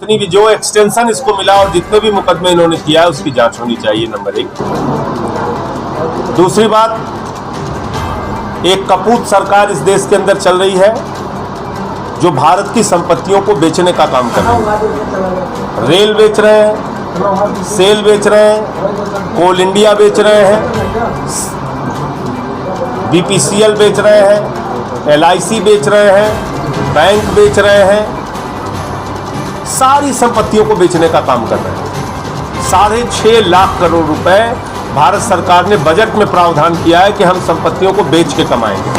जितनी भी जो एक्सटेंशन इसको मिला और जितने भी मुकदमे इन्होंने किया है उसकी जांच होनी चाहिए, नंबर 1। दूसरी बात, एक कपूत सरकार इस देश के अंदर चल रही है जो भारत की संपत्तियों को बेचने का काम कर रही है। रेल बेच रहे हैं, सेल बेच रहे हैं, कोल इंडिया बेच रहे हैं, बीपीसीएल बेच रहे हैं, LIC बेच रहे हैं, बैंक बेच रहे हैं, सारी संपत्तियों को बेचने का काम कर रहे हैं। 6.5 लाख करोड़ रुपए भारत सरकार ने बजट में प्रावधान किया है कि हम संपत्तियों को बेच के कमाएंगे।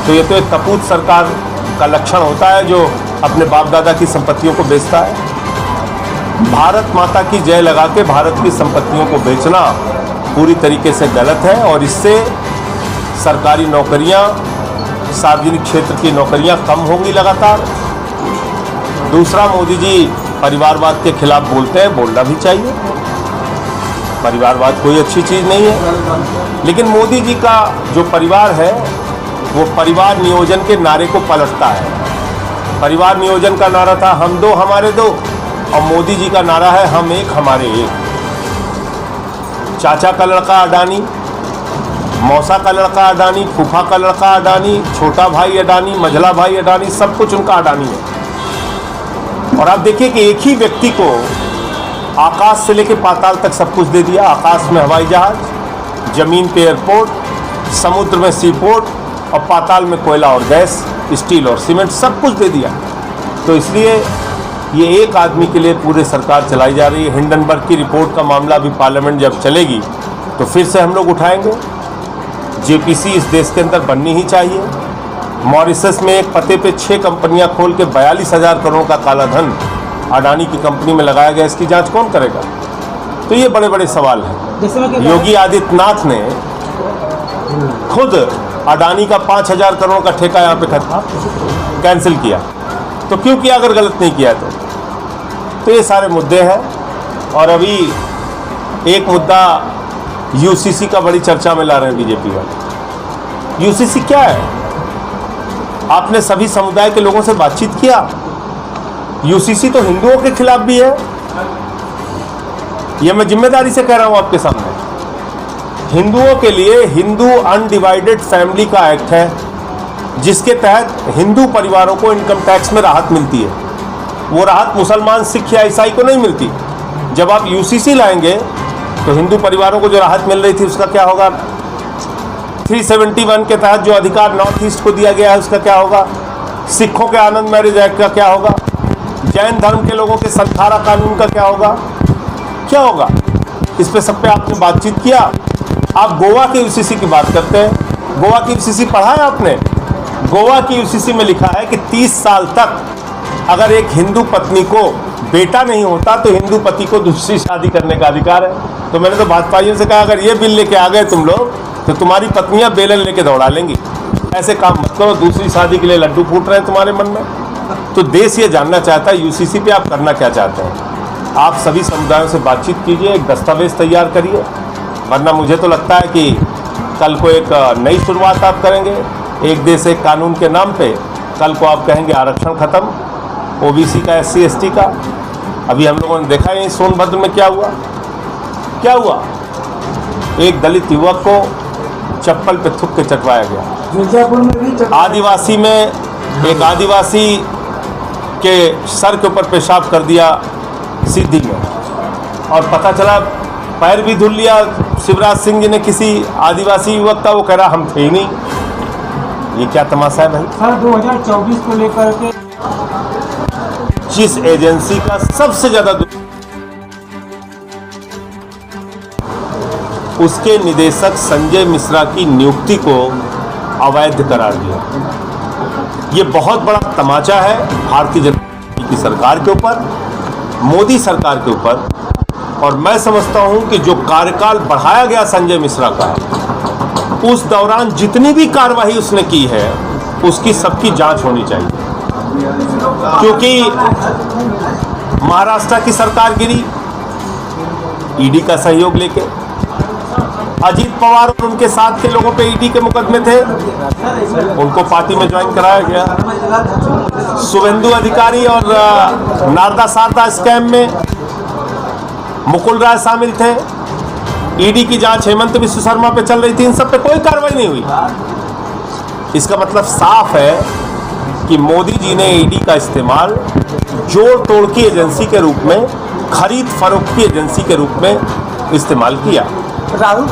तो ये तो एक कपूत सरकार का लक्षण होता है जो अपने बाप दादा की संपत्तियों को बेचता है। भारत माता की जय लगा के भारत की संपत्तियों को बेचना पूरी तरीके से गलत है और इससे सरकारी नौकरियां, सार्वजनिक क्षेत्र की नौकरियां कम होंगी लगातार। दूसरा, मोदी जी परिवारवाद के खिलाफ बोलते हैं, बोलना भी चाहिए। परिवारवाद कोई अच्छी चीज़ नहीं है, लेकिन मोदी जी का जो परिवार है वो परिवार नियोजन के नारे को पलटता है। परिवार नियोजन का नारा था हम दो हमारे दो, और मोदी जी का नारा है हम एक हमारे एक। चाचा का लड़का अडानी, मौसा का लड़का अडानी, फूफा का लड़का अडानी, छोटा भाई अडानी, मझला भाई अडानी, सब कुछ उनका अडानी है। और आप देखिए कि एक ही व्यक्ति को आकाश से लेकर पाताल तक सब कुछ दे दिया। आकाश में हवाई जहाज, जमीन पे एयरपोर्ट, समुद्र में सी पोर्ट और पाताल में कोयला और गैस, स्टील और सीमेंट, सब कुछ दे दिया। तो इसलिए ये एक आदमी के लिए पूरे सरकार चलाई जा रही है। हिंडनबर्ग की रिपोर्ट का मामला भी पार्लियामेंट जब चलेगी तो फिर से हम लोग उठाएंगे। JPC इस देश के अंदर बननी ही चाहिए। मॉरिशस में एक पते पे 6 कंपनियां खोल के 42,000 करोड़ का काला धन अडानी की कंपनी में लगाया गया, इसकी जांच कौन करेगा? तो ये बड़े बड़े सवाल हैं। योगी आदित्यनाथ ने खुद अडानी का 5,000 करोड़ का ठेका यहाँ पे कैंसिल किया। तो क्यों किया अगर गलत नहीं किया तो ये सारे मुद्दे हैं। और अभी एक मुद्दा UCC का बड़ी चर्चा में ला रहे हैं बीजेपी वाले। UCC क्या है? आपने सभी समुदाय के लोगों से बातचीत किया? UCC तो हिंदुओं के खिलाफ भी है। यह मैं जिम्मेदारी से कह रहा हूं आपके सामने। हिंदुओं के लिए हिंदू अनडिवाइडेड फैमिली का एक्ट है जिसके तहत हिंदू परिवारों को इनकम टैक्स में राहत मिलती है। वो राहत मुसलमान, सिख या ईसाई को नहीं मिलती। जब आप UCC लाएंगे तो हिंदू परिवारों को जो राहत मिल रही थी उसका क्या होगा? 371 के तहत जो अधिकार नॉर्थ ईस्ट को दिया गया है उसका क्या होगा? सिखों के आनंद मैरिज एक्ट का क्या होगा? जैन धर्म के लोगों के संथारा कानून का क्या होगा? क्या होगा? इस पे सब पे आपने बातचीत किया? आप गोवा के UCC की बात करते हैं। गोवा की UCC पढ़ा है आपने? गोवा की UCC में लिखा है कि 30 साल तक अगर एक हिंदू पत्नी को बेटा नहीं होता तो हिंदू पति को दूसरी शादी करने का अधिकार है। तो मैंने तो भाजपाइयों से कहा अगर ये बिल लेके आ गए तुम लोग तो तुम्हारी पत्नियां बेलन लेके दौड़ा लेंगी। ऐसे काम मत करो, दूसरी शादी के लिए लड्डू फूट रहे हैं तुम्हारे मन में। तो देश ये जानना चाहता है UCC पे आप करना क्या चाहते हैं। आप सभी समुदायों से बातचीत कीजिए, एक दस्तावेज तैयार करिए, वरना मुझे तो लगता है कि कल को एक नई शुरुआत आप करेंगे। एक देश एक कानून के नाम पे कल को आप कहेंगे आरक्षण खत्म, OBC का, SC ST का। अभी हम लोगों ने देखा है सोनभद्र में क्या हुआ। क्या हुआ? एक दलित युवक को चप्पल पे थूक के चटवाया गया। मिर्जापुर में भी आदिवासी में एक आदिवासी के सर के ऊपर पेशाब कर दिया सिद्धि में, और पता चला पैर भी धुल लिया शिवराज सिंह जी ने किसी आदिवासी युवक का। वो कह रहा हम थे ही नहीं। ये क्या तमाशा है भाई? सर 2024 को लेकर के जिस एजेंसी का सबसे ज्यादा उसके निदेशक संजय मिश्रा की नियुक्ति को अवैध करार दिया। ये बहुत बड़ा तमाचा है भारतीय जनता पार्टी की सरकार के ऊपर, मोदी सरकार के ऊपर। और मैं समझता हूं कि जो कार्यकाल बढ़ाया गया संजय मिश्रा का, उस दौरान जितनी भी कार्रवाई उसने की है उसकी सबकी जांच होनी चाहिए। क्योंकि महाराष्ट्र की सरकार गिरी ईडी का सहयोग लेके, अजीत पवार और उनके साथ के लोगों पे ईडी के मुकदमे थे, उनको पार्टी में ज्वाइन कराया गया। शुभेंदु अधिकारी और नारदा शारदा स्कैम में मुकुल राय शामिल थे। ईडी की जांच हेमंत विश्व शर्मा पे चल रही थी, इन सब पे कोई कार्रवाई नहीं हुई। इसका मतलब साफ है कि मोदी जी ने ईडी का इस्तेमाल जोड़ तोड़ की एजेंसी के रूप में, खरीद फरोख्त की एजेंसी के रूप में इस्तेमाल किया। राहुल